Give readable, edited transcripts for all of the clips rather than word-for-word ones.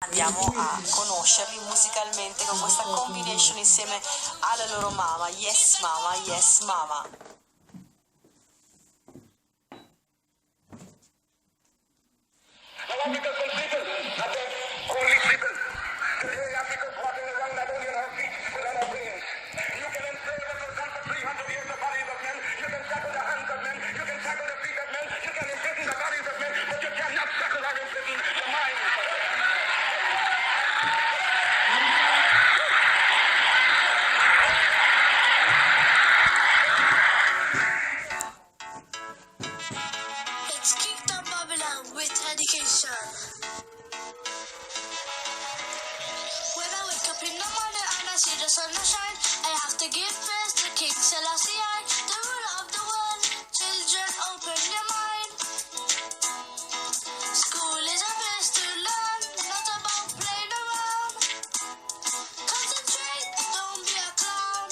Andiamo a conoscerli musicalmente con questa combination insieme alla loro mamma. Yes mama, yes mama. Let's kick the Babylon with education. When I wake up in the morning and I see the sun shine, I have to give praise to King Selassie, the ruler of the world. Children, open your mind. School is a place to learn, not about playing around. Concentrate, don't be a clown.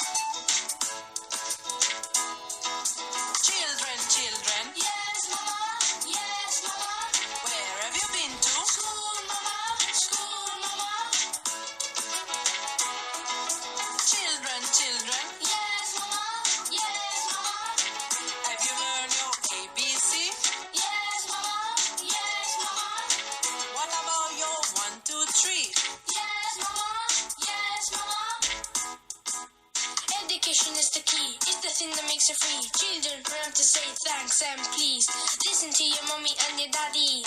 Children, children, Yes, mama, yes, mama. where have you been to? School, mama, school, mama. Children, children, Yes, mama, yes, mama. have you learned your ABC? Yes, mama, yes, mama. What about your 1, 2, 3? Yes, mama, yes, mama. Education is the key, it's the thing that makes you free. Children learn to say thanks and please. Listen to your mommy and your daddy.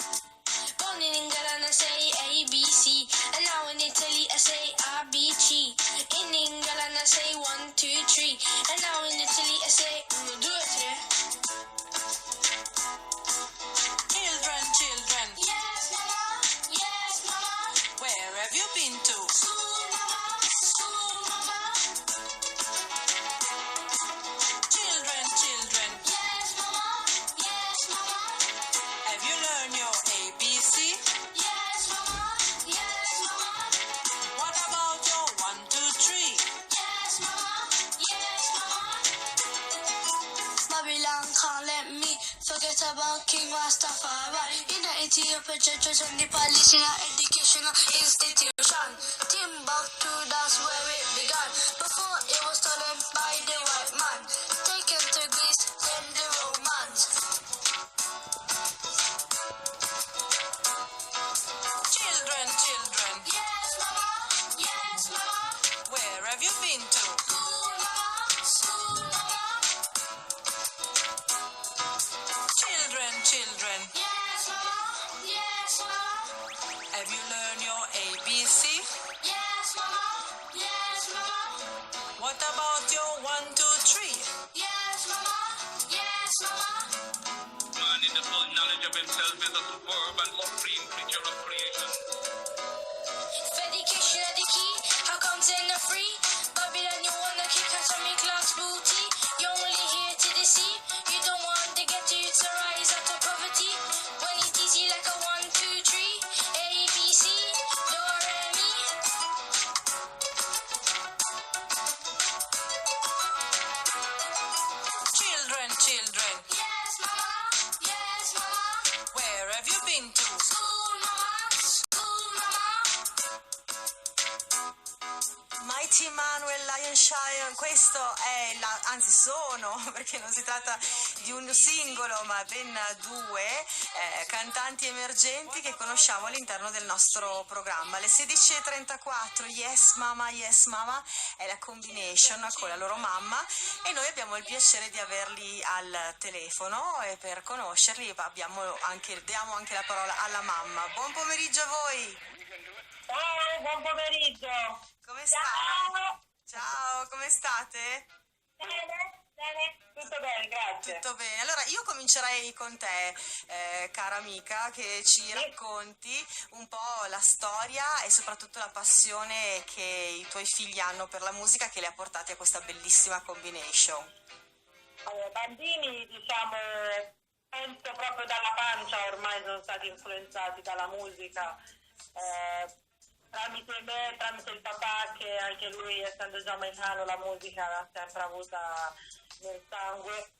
Born in England I say ABC, and now in Italy I say ABC. In England I say 1, 2, 3, and now in Italy I say 1, 2, 3. Children, children, Yes, mama, yes, mama. where have you been to? School, mama, school, mama. Children, children, Yes, mama, yes, mama. have you learned your ABC? Yes, mama, yes, mama. What about your 1, 2, 3? Yes, mama, yes, mama. Babylon can't let me forget about King Rastafari. In the Ethiopian churches and the Palestinian educational institution. Timbuktu, that's where it began. Before it was stolen by the white man. Taken to Greece, then the Romans. Children, children, Yes, mama, yes, mama. where have you been to? School, mama, school, mama. Children, children, Yes, mama, yes, mama. have you learned your ABC? Yes, mama, yes, mama. What about your 1, 2, 3? Yes, mama, yes, mama. Man in the full knowledge of himself is a superb and supreme creature of creation. If education are the key, how come they're not free? Babylon, you wanna kick atomic class booty? You're only here to deceive. You don't want to get you to rise out of poverty. When it's easy like a 1, 2, 3, A, B, C, do, re, mi. Children, children, Yes, mama, yes, mama. where have you been to? School, mama, school, mama. Mighty Manuel Lionshire, questo è anzi sono, perché non si tratta di un singolo, ma ben due cantanti emergenti che conosciamo all'interno del nostro programma. Le 16:34, Yes Mama è la combination con la loro mamma e noi abbiamo il piacere di averli al telefono e per conoscerli diamo anche la parola alla mamma. Buon pomeriggio a voi! Ciao, buon pomeriggio. Come state? Ciao. Ciao, come state? Bene, tutto bene, grazie. Tutto bene. Allora io comincerei con te, cara amica, che ci racconti un po' la storia e soprattutto la passione che i tuoi figli hanno per la musica che li ha portati a questa bellissima combination. Allora, bambini, diciamo, penso proprio dalla pancia ormai sono stati influenzati dalla musica, tramite me, tramite il papà che anche lui, essendo giamaicano, la musica l'ha sempre avuta nel sangue.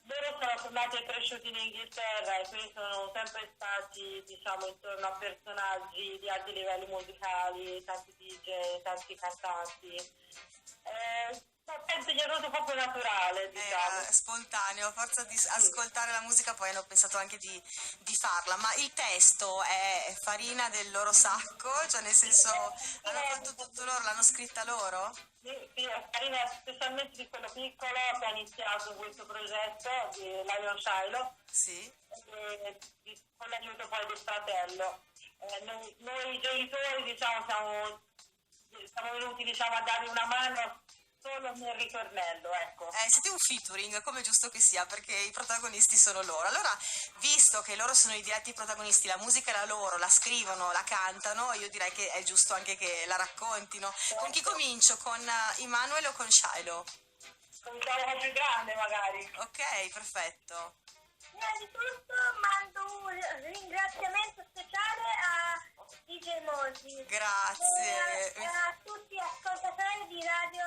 loro sono nati e cresciuti in Inghilterra e quindi sono sempre stati, diciamo, intorno a personaggi di alti livelli musicali, tanti DJ, tanti cantanti. Ma penso gli è venuto proprio naturale, diciamo. Spontaneo, a forza di ascoltare la musica poi hanno pensato anche di farla, ma il testo è farina del loro sacco, cioè nel senso hanno fatto tutto loro, l'hanno scritta loro? Sì, Carina, specialmente di quello piccolo che ha iniziato questo progetto di Lion Shiloh, Sì. con l'aiuto poi del fratello. Noi genitori, diciamo, siamo venuti, diciamo, a dargli una mano solo nel ritornello, ecco. Siete un featuring, come è giusto che sia, perché i protagonisti sono loro. Allora, visto che loro sono i diretti protagonisti, la musica è la loro, la scrivono, la cantano, io direi che è giusto anche che la raccontino. Con chi comincio? Con Immanuel o con Shiloh? Cominciamo con più grande, magari. Ok, perfetto. Prima di tutto mando un ringraziamento speciale a DJ Mosi Grazie. e a tutti gli ascoltatori di Radio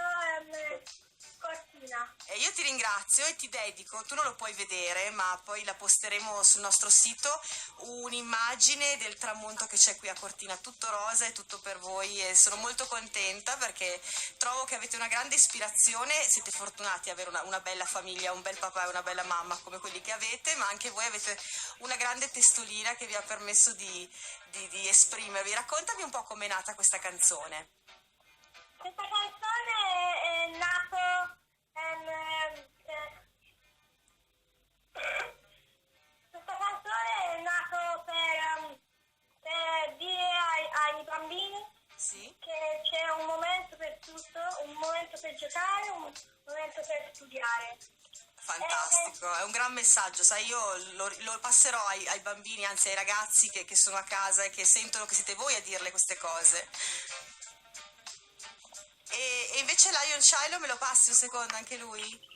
Cortina. E io ti ringrazio e ti dedico, tu non lo puoi vedere, ma poi la posteremo sul nostro sito, un'immagine del tramonto che c'è qui a Cortina, tutto rosa e tutto per voi, e sono molto contenta perché trovo che avete una grande ispirazione, siete fortunati ad avere una bella famiglia, un bel papà e una bella mamma come quelli che avete, ma anche voi avete una grande testolina che vi ha permesso di esprimervi. Raccontami un po' com'è nata questa canzone. Questa canzone è nato questa canzone è nato per dire ai bambini Sì? che c'è un momento per tutto, un momento per giocare, un momento per studiare. Fantastico, è un gran messaggio, sai, io lo passerò ai bambini, anzi ai ragazzi che sono a casa e che sentono che siete voi a dirle queste cose. E invece Lion Shiloh me lo passi un secondo anche lui?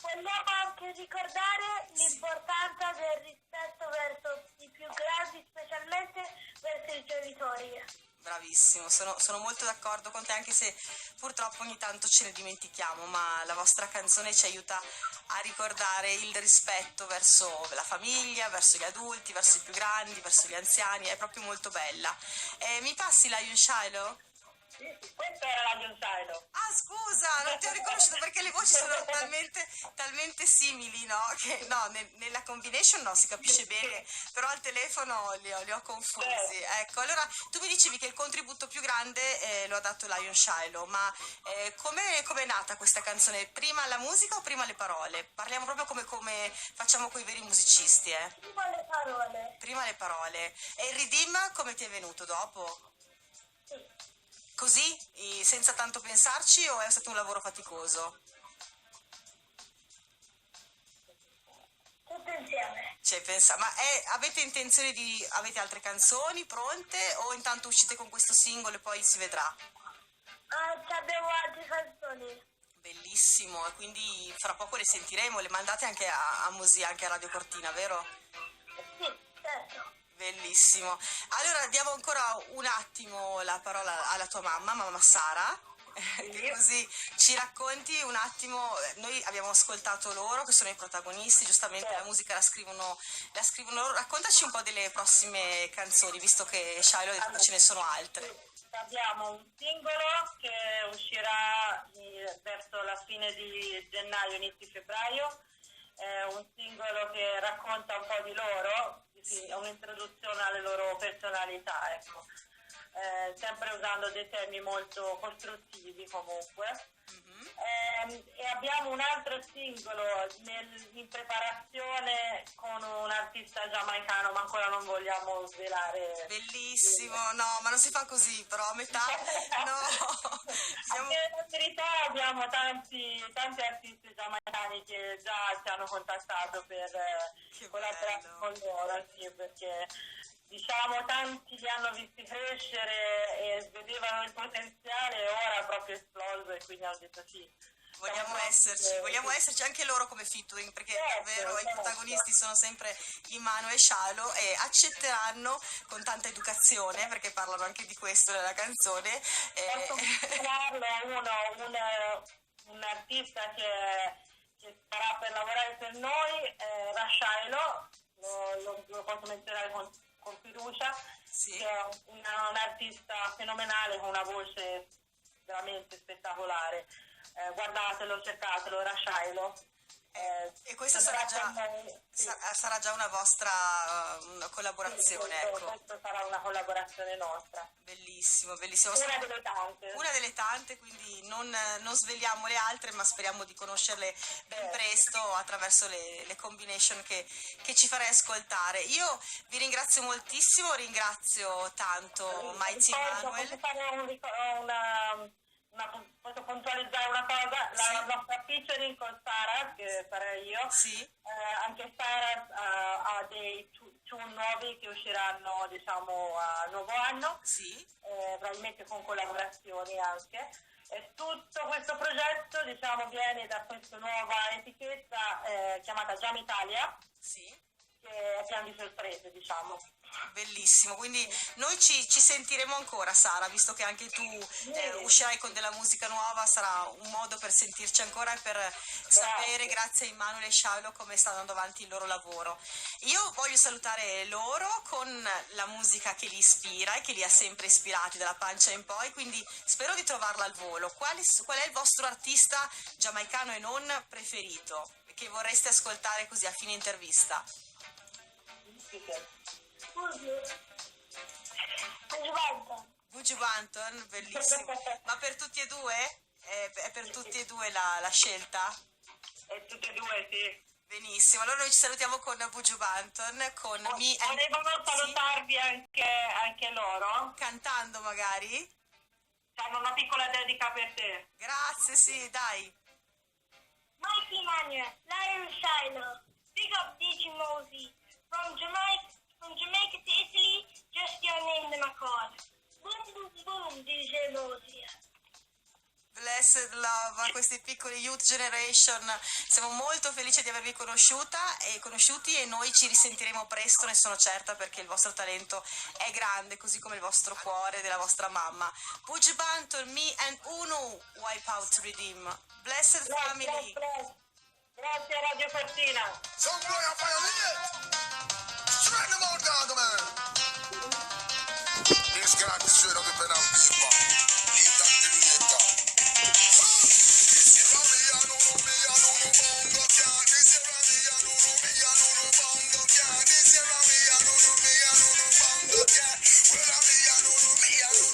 Vogliamo anche ricordare l'importanza del rispetto verso i più grandi, specialmente verso i genitori. Bravissimo, sono molto d'accordo con te, anche se purtroppo ogni tanto ce ne dimentichiamo, ma la vostra canzone ci aiuta a ricordare il rispetto verso la famiglia, verso gli adulti, verso i più grandi, verso gli anziani, è proprio molto bella. Mi passi Lion Shiloh? Questo era Lion Shiloh. Ah, scusa, non ti ho riconosciuto perché le voci sono talmente simili, no? Che no, nella combination no, si capisce bene, però al telefono li ho confusi. Ecco, allora tu mi dicevi che il contributo più grande lo ha dato Lion Shiloh, ma come è nata questa canzone? Prima la musica o prima le parole? Parliamo proprio come facciamo con i veri musicisti, eh? Prima le parole. Prima le parole. E il Redeem come ti è venuto dopo? Sì. Così, senza tanto pensarci, o è stato un lavoro faticoso? Tutto insieme. Ma avete intenzione avete altre canzoni pronte o intanto uscite con questo singolo e poi si vedrà? Abbiamo altre canzoni. Bellissimo, e quindi fra poco le sentiremo, le mandate anche a Mosì, anche a Radio Cortina, vero? Sì, certo. Bellissimo. Allora diamo ancora un attimo la parola alla tua mamma Sara, che così ci racconti un attimo. Noi abbiamo ascoltato loro che sono i protagonisti, giustamente la musica la scrivono loro. Raccontaci un po' delle prossime canzoni, visto che Shiloh ha detto che ce ne sono altre. Abbiamo un singolo che uscirà verso la fine di gennaio, inizio febbraio. È un singolo che racconta un po' di loro, è un'introduzione alle loro personalità, ecco. Sempre usando dei temi molto costruttivi comunque. E abbiamo un altro singolo in preparazione con un artista giamaicano, ma ancora non vogliamo svelare. Bellissimo, no, ma non si fa così, però a metà no. In verità abbiamo tanti artisti giamaicani che già ci hanno contattato per collaborare con loro, sì, perché diciamo tanti li hanno visti crescere e vedevano il potenziale e ora è proprio esploso e quindi hanno detto sì. Vogliamo esserci anche loro come featuring, perché è vero, i protagonisti sono sempre Immanuel e Shiloh e accetteranno con tanta educazione, perché parlano anche di questo nella canzone. Posso menzionarlo un artista che che sarà per lavorare per noi è Rashailo, lo posso menzionare con fiducia, Sì. che è un artista fenomenale con una voce veramente spettacolare. Guardatelo, cercatelo, Rashailo. E questa sarà già una vostra una collaborazione, ecco. Questo sarà una collaborazione nostra. Bellissimo, bellissimo. Una delle tante. Una delle tante, quindi non sveliamo le altre, ma speriamo di conoscerle ben presto attraverso le combination che ci farai ascoltare. Io vi ringrazio moltissimo, ringrazio tanto Mighty Manuel. Posso puntualizzare una cosa? La nostra featuring con Sara, che sarei io, Sì. anche Sara ha dei tune nuovi che usciranno, diciamo, a nuovo anno, Sì. probabilmente con collaborazioni anche. E tutto questo progetto, diciamo, viene da questa nuova etichetta chiamata Jam Italia, Sì. che è pieno di sorprese, diciamo. Bellissimo, quindi noi ci sentiremo ancora, Sara, visto che anche tu uscirai con della musica nuova, sarà un modo per sentirci ancora e per sapere, grazie a Emanuele e Shiloh, come sta andando avanti il loro lavoro. Io voglio salutare loro con la musica che li ispira e che li ha sempre ispirati dalla pancia in poi, quindi spero di trovarla al volo. Qual è il vostro artista giamaicano e non preferito che vorreste ascoltare così a fine intervista? Buju Banton, bellissimo. Ma per tutti e due? È per tutti e due la scelta? E tutte e due, sì. Benissimo, allora noi ci salutiamo con Buju Banton, con Me and... Volevano salutarvi anche loro. Cantando magari? Hanno una piccola dedica per te. Grazie, sì, dai. Mighty Manuel, Lion Shiloh, big up DJ Mosey, from Jamaica to Italy, just your name in my card. Boom boom boom, DJ Mosey. Blessed Love a questi piccoli Youth Generation, siamo molto felici di avervi conosciuti e noi ci risentiremo presto, ne sono certa, perché il vostro talento è grande, così come il vostro cuore della vostra mamma. Buju Banton, Me and Uno, Wipeout Redeem. Blessed family. Grazie Radio Cortina. Some boy on fire lit. Straighten them out, dog, man. This guy is straight up the pen and paper. Leave that to the later. This year on me, I know no bongo can. This year on me, I know no bongo can. This year on me, I know no bongo can. Well, on me, I know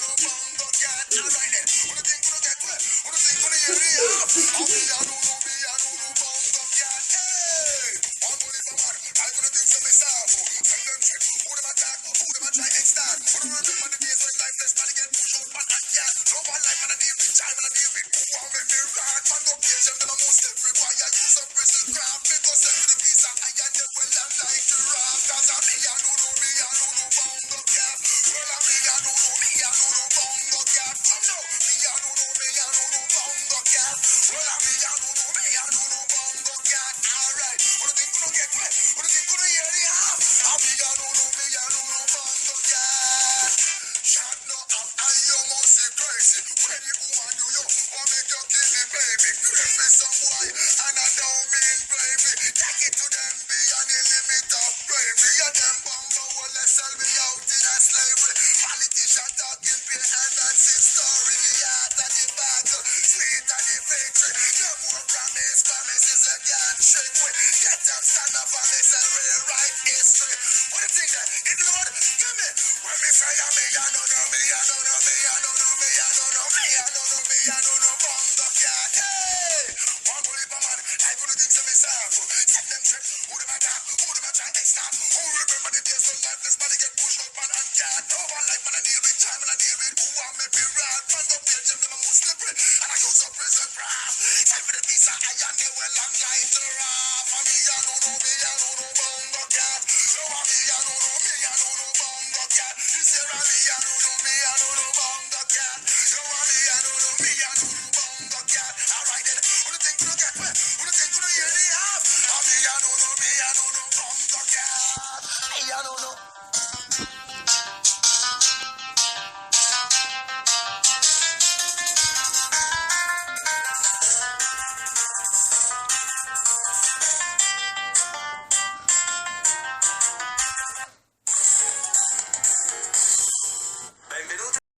no bongo can. All right then. What do you think we don't get wet? What do you think we don't hear it? On me, I know no bongo can. Hey, I'm gonna leave a man. I'm gonna think some example. Tell them check. Who them attack? Who them try extend? Who them remember the days when life less body get pushed out man and yeah. No one life man a deal with time and a deal with. Who want me be right? Man go page them a most every boy I use a prison craft. Me go send me the visa and I get well and like the rap. Cause I'm me I know no bongo cap. Well I'm me I know no bongo cap. Oh no, me I know no bongo cap. Well I'm me I know no bongo cap. Alright, what do you think we don't get wet? What do you think we don't hear the half? I'm me I know no bongo cap. Shut no up, and you must be crazy. When you woman do you, want me to kill the baby. Crazy some boy, and I don't mean baby. Take it to them beyond the limit of baby. And them bumper will let sell me out in a slavery. Politician talking pay and dancing story. The art of the battle, sweet of the victory. No more promises again trick. We get up, stand up, and they say rewrite history. What do you think that? It Lord, give me. When me say I'm me, I know no bongo cat. Hey, one bully for man, I couldn't think some example. Set them check, who them attack, who them try extra. Who remember the days when lifeless body get pushed out man and cat. No one like man I deal with, time and I deal with. Who want me be right? Man go page them, them a move slippery. And I use a prison craft. Time for the visa, I am the well long light to rap. For me, I know no bongo cat. No, me, I know no bongo cat. This year, me, I know